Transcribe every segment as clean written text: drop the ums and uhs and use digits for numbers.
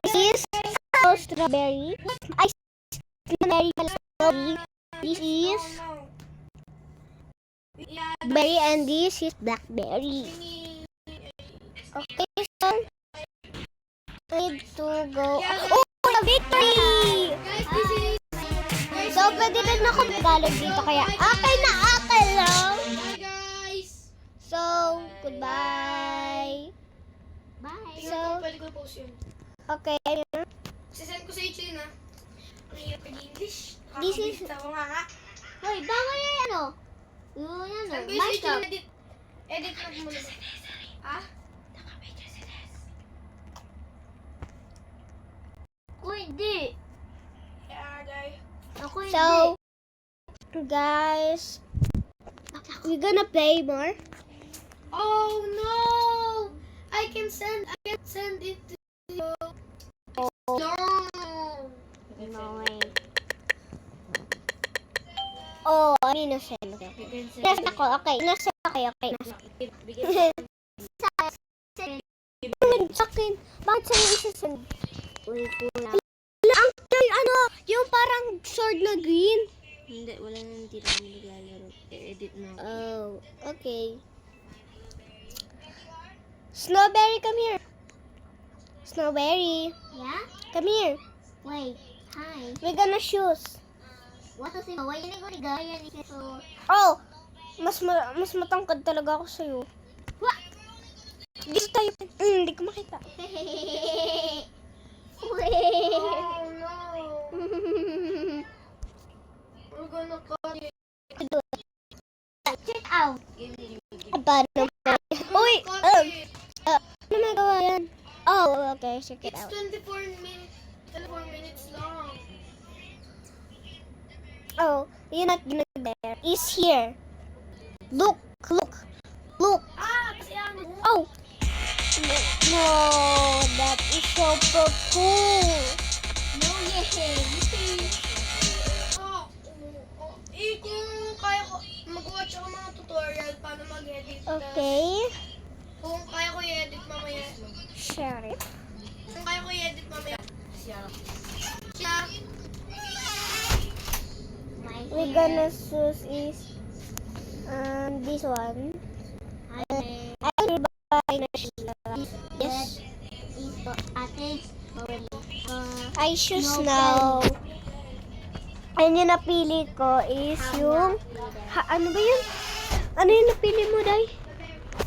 This is strawberry. I strawberry. This is berry and this is blackberry. Okay, so need to go. Oh, victory! So, pwede rin ako Tagalog dito. Kaya, akin na akin lang. Bye, guys! So, goodbye. Bye! So, Pwede ko post yun. okay. Sisend ko sa YouTube yun, ha? Ang hirap English. This is- Ako nga. Hoy, bawal yan ano? Yun yan Send ko yung sa YouTube, edit. Edit lang muna. Ha? Ako hindi. Yeah, guys. Ako hindi. So, guys, we're gonna play more. Oh, no! I can send it to you. Oh, No! no way. Oh, I'm innocent. Nasa ako, okay. Nasa okay, okay. Nasa. Sa akin. Bakit sa'yo isa-send? Ang ano, yung parang sword na green. Hindi, wala na hindi na kami naglalaro. I-edit na. Oh, okay. Snowberry, come here. Snowberry. Yeah? Come here. Wait. Hi. We're gonna choose. What is it? Why you going to go? Yan so. Oh, mas matangkad talaga ako sa'yo. What? Dito tayo. Hindi ko makita. Oh, no! We're gonna cut it. Check out. Paano ba? Uy! Cut it. Ano magawa yan? Oh, okay. Check it It's out. 24 minutes long. Oh, you're not gonna there. Is here. Look. Ah, kasi ang... Oh! No, that is so cool. No, yay. Kung kaya ko, mag-watch ako mga tutorial paano mag-edit. Okay. Kung kaya ko i-edit mamaya. Share it. Kung kaya ko i-edit mamaya. Siya. My We're gonna choose is this one. hair. I will buy na siya. Yes. Is for ate. I choose now. And yung napili ko is yung... ano ba yun? Ano yung napili mo, Day?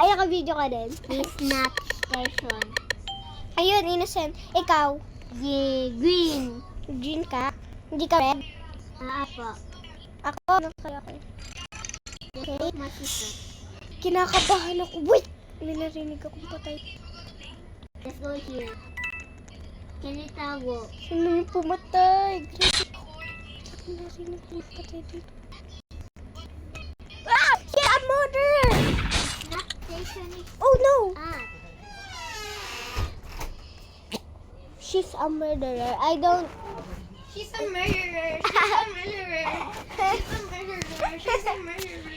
Ay, naka-video ka din. Is not station. Ayun, innocent. Ikaw, Yeah, green. green ka? Hindi ka red? Apa. Ako, ano kaya ko? Okay. My sister. Kinakabahan ako. Wait! May narinig akong patay. Let's go here. Can you tago? Sino yung pumatay? Grabe ko. May narinig akong patay dito. Ah! Yeah, a murder! Not station is Oh no! ah. She's a murderer. I don't... She's a murderer. She's a murderer. She's a murderer. She's a murderer.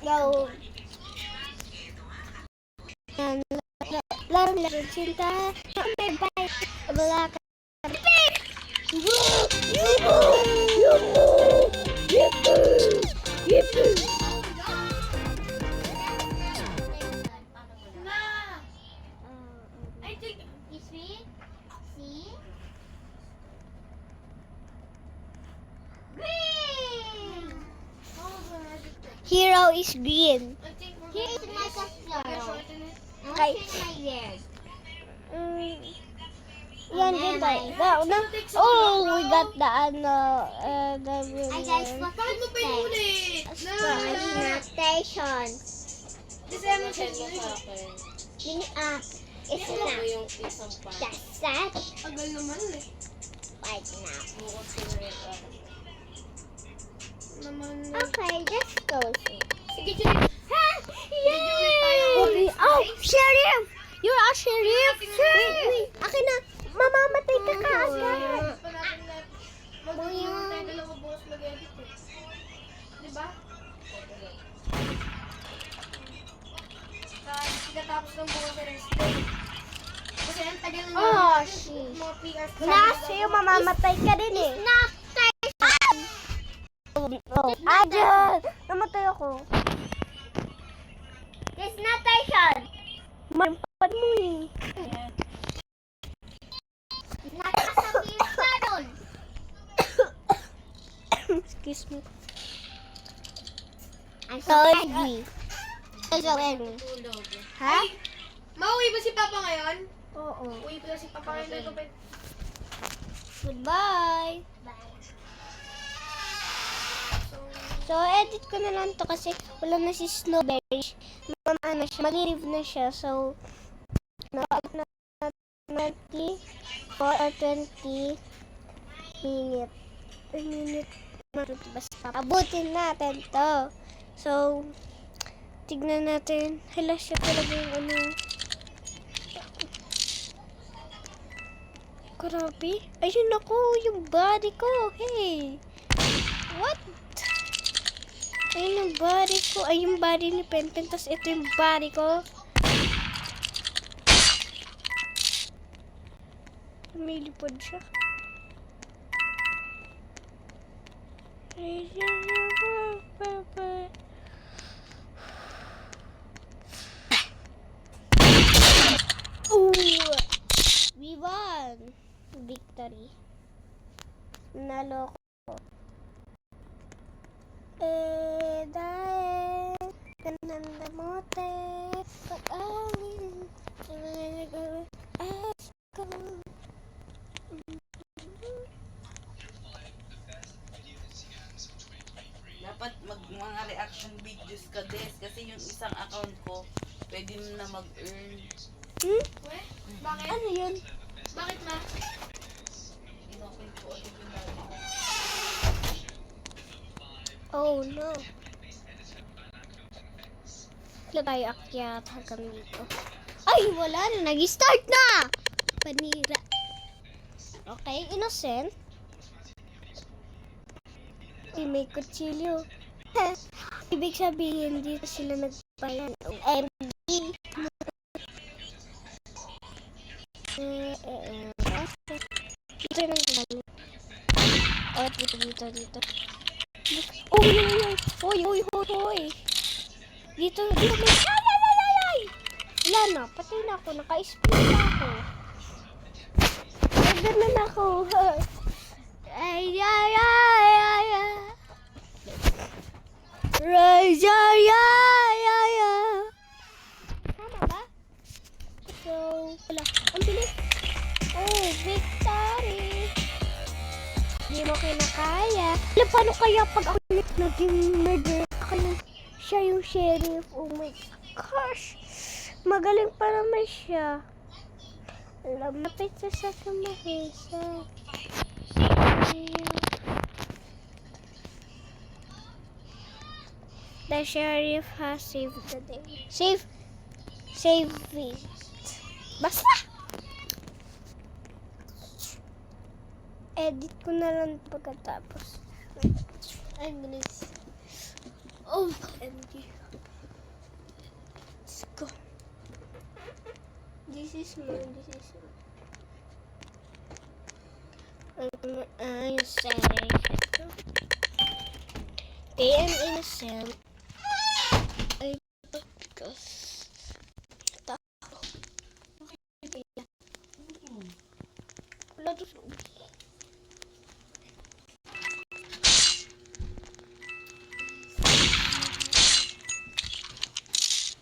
No. Yan. Laro cinta. May bike. Wala ka. Na! I think... This way. See? Green. Hero is green. I think we're Here is my gonna castle. shorten it. Okay. What's in my ears? Yan din tayo. Oh, we got the the Ay guys, winner. what Bakit mo pa inulit? Not station. December Send mo 10. sa akin. It's Ano not. yung isang pa? That's that. Tagal naman eh. Right now. Mukhang sinurate ako. Naman. Okay, let's go. Sige, Julie. Ha! Okay. Oh, sheriff! You're a sheriff! Wait. Akin na. Mamamatay ka kaagad. Pa natin na mag-iwan tayo dalawa bukas mag-edit eh. Diba? Pagkatapos ng bukas na rest day. Kasi ang tagal na. Oh, sheesh. Mga PS. Sa'yo, mamamatay ka din eh. Not Tyson. Oh, Adyan! Namatay ako. It's not Tyson. Mampad mo eh. Nakasabihin ka doon. Excuse me. I'm So angry. So angry. Tulog. Ha? Mauwi ba si Papa ngayon? Oo. Uwi pala si Papa ngayon. Goodbye. So, edit ko na lang to kasi wala na si Snowberry. Ano siya, mag-leave na siya. So, na 20 or 20 minute. Basta abutin natin to. So, tignan natin. Hala siya talaga yung ano. Grabe. Ayun ako, yung body ko. Hey. What? Ayun yung body ko. Ay, yung body ni Penpen. Tapos ito yung body ko. Lumilipod siya. Ooh! We won! Victory. Nalo ko. Dahil kananda mote pag-alin as ko. Dapat mga reaction videos ka des kasi yung isang account ko pwede mo na mag-earn. Bakit? Ano yun? Bakit ma? Inopen ko ulit yung dati ko. Oh no. Wala tayo akyat hanggang dito. Ay, wala na. Nag-start na! Panira. Okay, innocent. Ay, may kutsilyo. Ibig sabihin, dito sila nagpayan. MD. Dito nang gamit. Oh, dito. Uy. Dito may... Ay! Wala na, patay na ako. Naka-spin na ako. Ganun ako. Ay. Tama ba? So, wala. Ang bilis. Oh, victory! Hindi mo kinakaya. Alam, paano kaya pag ako naging murder? Siya yung sheriff. Oh my gosh. Magaling pa naman siya. Lapit sa kamahisa. The sheriff has saved the day. Save it. Basta! Edit ko na lang pagkatapos. I'm gonna see. Oh, MD. Let's go. This is mine. I'm innocent. Okay, I'm innocent. Ay, wala to sa ulo.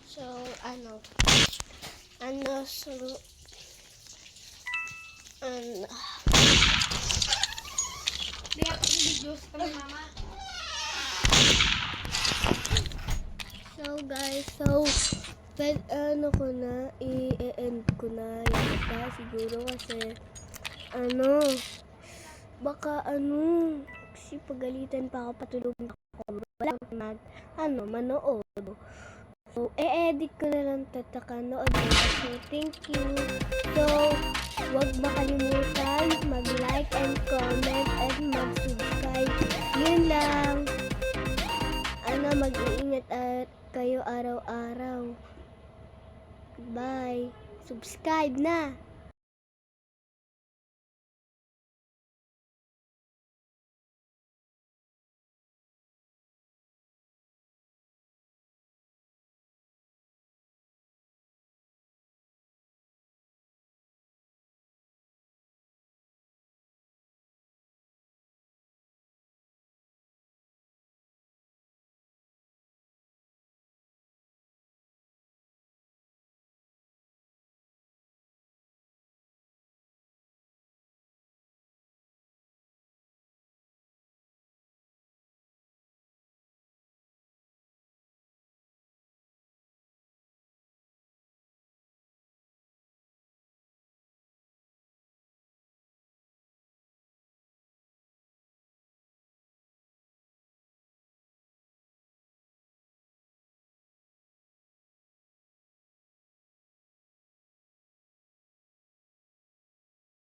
So, Lahat ng videos ka ng mama. So guys, ko na, i-end ko na yata siguro kasi baka kasi pagalitan pa ako, patulogin ako, wala manood. So, edit ko na lang tatakanood. So, thank you. So, huwag makalimutan mag-like and comment and mag-subscribe. Yun lang. Mag-iingat at kayo araw-araw. Bye. Subscribe na.